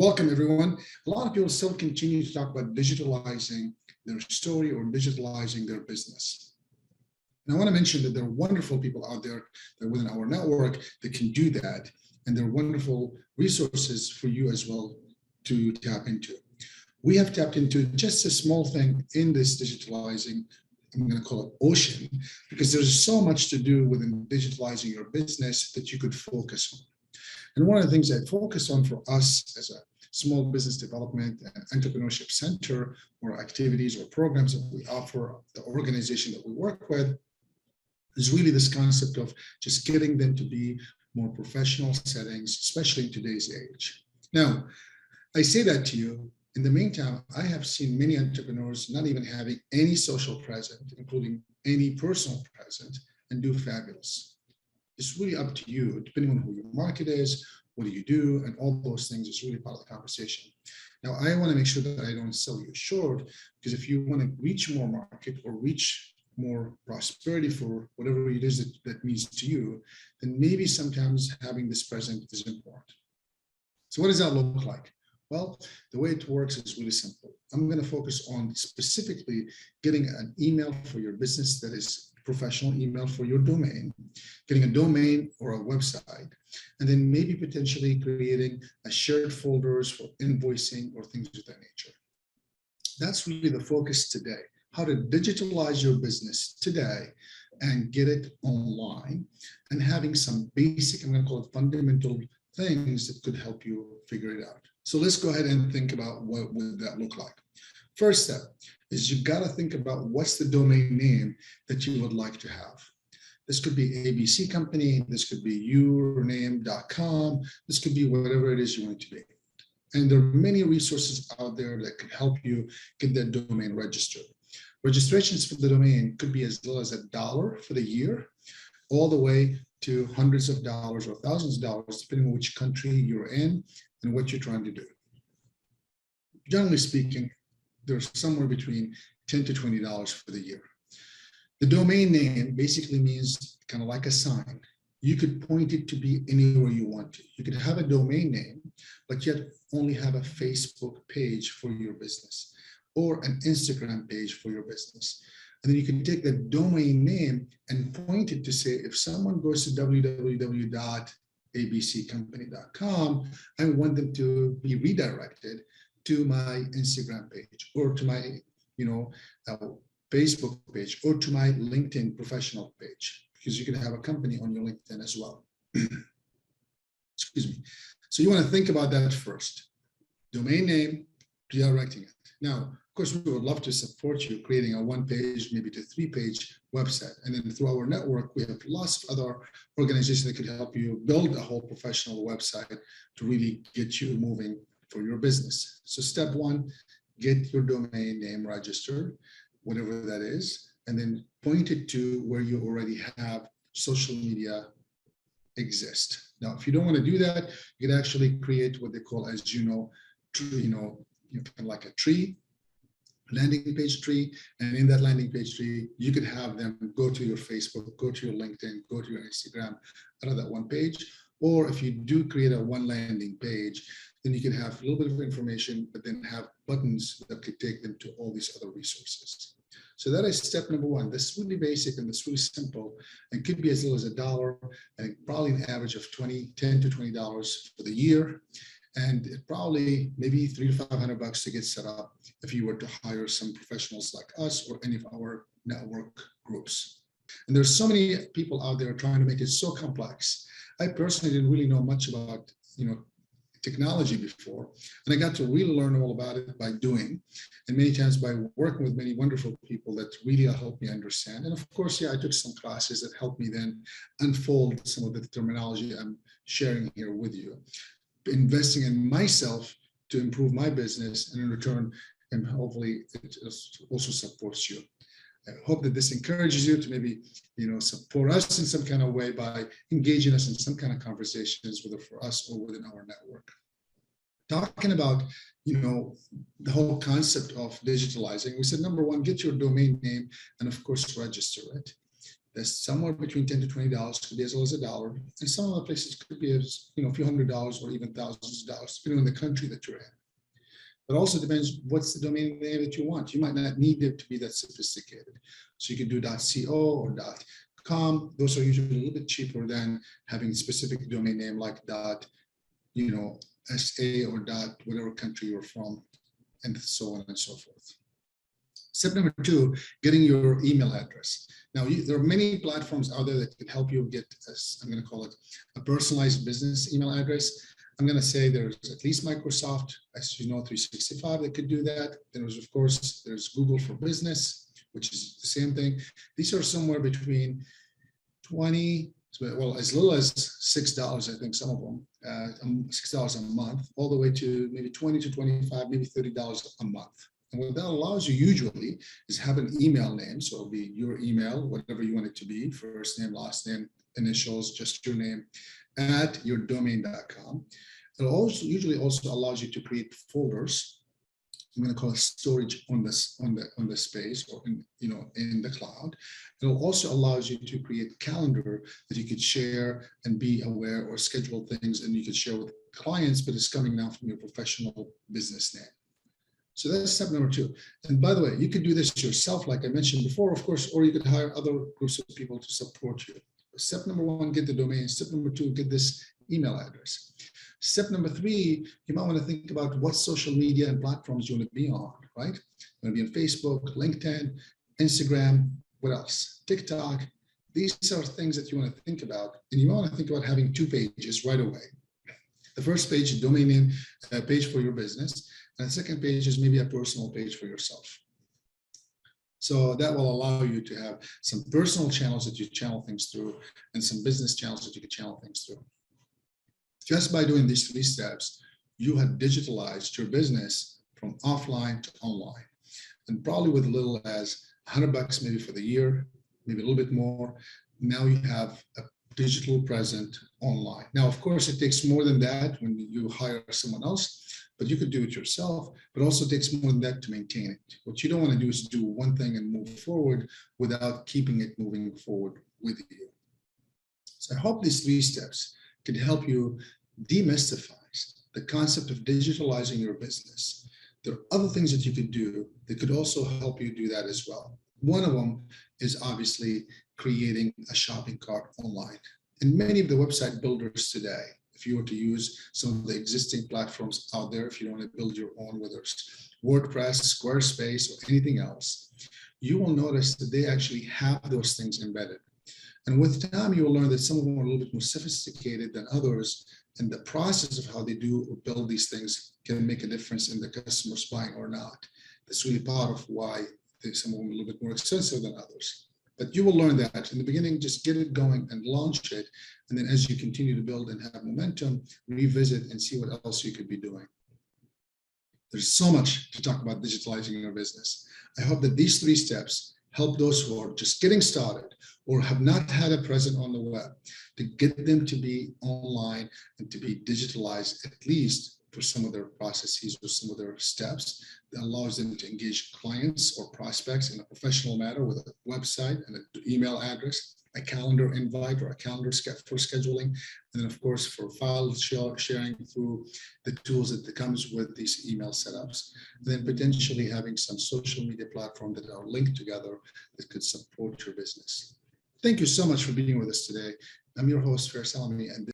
Welcome, everyone. A lot of people still continue to talk about digitalizing their story or digitalizing their business. And I want to mention that there are wonderful people out there that within our network that can do that. And there are wonderful resources for you as well to tap into. We have tapped into just a small thing in this digitalizing, I'm going to call it ocean, because there's so much to do within digitalizing your business that you could focus on. And one of the things I focus on for us as a small business development and entrepreneurship center, or activities or programs that we offer the organization that we work with, is really this concept of just getting them to be more professional settings, especially in today's age. Now, I say that to you. In the meantime, I have seen many entrepreneurs not even having any social presence, including any personal presence, and do fabulous. It's really up to you, depending on who your market is, what do you do, and all those things is really part of the conversation. Now, I want to make sure that I don't sell you short, because if you want to reach more market or reach more prosperity for whatever it is that means to you, then maybe sometimes having this present is important. So what does that look like? Well, the way it works is really simple. I'm going to focus on specifically getting an email for your business that is professional email for your domain, getting a domain or a website, and then maybe potentially creating a shared folders for invoicing or things of that nature. That's really the focus today, how to digitalize your business today and get it online, and having some basic, I'm going to call it fundamental things that could help you figure it out. So let's go ahead and think about what would that look like. First step is you've got to think about what's the domain name that you would like to have. This could be ABC company, this could be yourname.com, this could be whatever it is you want it to be. And there are many resources out there that could help you get that domain registered. Registrations for the domain could be as little as $1 for the year, all the way to hundreds of dollars or thousands of dollars, depending on which country you're in and what you're trying to do. Generally speaking, there's somewhere between $10 to $20 for the year. The domain name basically means kind of like a sign. You could point it to be anywhere you want to. You could have a domain name, but yet only have a Facebook page for your business or an Instagram page for your business. And then you can take the domain name and point it to say, if someone goes to www.abccompany.com, I want them to be redirected to my Instagram page or to my, Facebook page or to my LinkedIn professional page, because you can have a company on your LinkedIn as well. Excuse me. So you want to think about that first. Domain name, redirecting it. Now, of course, we would love to support you creating a 1-page, maybe to 3-page website. And then through our network, we have lots of other organizations that could help you build a whole professional website to really get you moving for your business. So step 1, get your domain name registered, whatever that is, and then point it to where you already have social media exist. Now, if you don't want to do that, you can actually create what they call, as kind of like a tree, landing page tree, and in that landing page tree, you could have them go to your Facebook, go to your LinkedIn, go to your Instagram out of that one page. Or if you do create a one landing page, then you can have a little bit of information, but then have buttons that could take them to all these other resources. So that is step number 1. That's really basic and that's really simple, and could be as little as $1, and probably an average of $10 to $20 for the year. And it probably maybe $300 to $500 to get set up if you were to hire some professionals like us or any of our network groups. And there's so many people out there trying to make it so complex. I personally didn't really know much about, technology before, and I got to really learn all about it by doing, and many times by working with many wonderful people that really helped me understand. And of course, I took some classes that helped me then unfold some of the terminology I'm sharing here with you. Investing in myself to improve my business, and in return, and hopefully it also supports you. I hope that this encourages you to maybe, support us in some kind of way by engaging us in some kind of conversations, whether for us or within our network. Talking about, the whole concept of digitalizing, we said, number 1, get your domain name and of course, register it. That's somewhere between $10 to $20, could be as low as $1. And some other places could be as, a few $100s or even thousands of dollars, depending on the country that you're in. But also depends what's the domain name that you want. You might not need it to be that sophisticated. So you can do .co or .com. Those are usually a little bit cheaper than having a specific domain name like .sa or whatever country you're from, and so on and so forth. Step number 2, getting your email address. Now, there are many platforms out there that can help you get, I'm going to call it, a personalized business email address. I'm going to say there's at least Microsoft, as you know, 365 that could do that. Then there's, of course, there's Google for Business, which is the same thing. These are somewhere between 20, well, as little as $6, I think some of them, $6 a month, all the way to maybe 20 to 25, maybe $30 a month. And what that allows you usually is have an email name. So it'll be your email, whatever you want it to be, first name, last name, initials, just your name, at yourdomain.com. It also usually also allows you to create folders. I'm going to call it storage on the space or in the cloud. It'll also allows you to create a calendar that you could share and be aware or schedule things, and you could share with clients, but it's coming now from your professional business name. So that's step number 2. And by the way, you could do this yourself, like I mentioned before, of course, or you could hire other groups of people to support you. Step number 1, get the domain. Step number 2, get this email address. Step number 3, you might want to think about what social media and platforms you want to be on, right? You want to be on Facebook, LinkedIn, Instagram, what else? TikTok. These are things that you want to think about. And you want to think about having 2 pages right away. The first page is domain name page for your business. And the second page is maybe a personal page for yourself. So that will allow you to have some personal channels that you channel things through and some business channels that you can channel things through. Just by doing these 3 steps, you have digitalized your business from offline to online. And probably with as little as $100 maybe for the year, maybe a little bit more. Now you have a digital present online. Now, of course, it takes more than that when you hire someone else, but you could do it yourself, but also takes more than that to maintain it. What you don't want to do is do one thing and move forward without keeping it moving forward with you. So I hope these 3 steps could help you demystify the concept of digitalizing your business. There are other things that you could do that could also help you do that as well. One of them is obviously creating a shopping cart online. And many of the website builders today, if you were to use some of the existing platforms out there, if you want to build your own, whether it's WordPress, Squarespace, or anything else, you will notice that they actually have those things embedded. And with time, you will learn that some of them are a little bit more sophisticated than others, and the process of how they do or build these things can make a difference in the customer's buying or not. That's really part of why some of them are a little bit more expensive than others. But you will learn that in the beginning. Just get it going and launch it. And then as you continue to build and have momentum, revisit and see what else you could be doing. There's so much to talk about digitalizing your business. I hope that these 3 steps help those who are just getting started or have not had a presence on the web to get them to be online and to be digitalized, at least for some of their processes or some of their steps that allows them to engage clients or prospects in a professional manner with a website and an email address, a calendar invite or a calendar for scheduling, and then of course for file sharing through the tools that comes with these email setups, then potentially having some social media platform that are linked together that could support your business. Thank you so much for being with us today. I'm your host, Fair Salami, and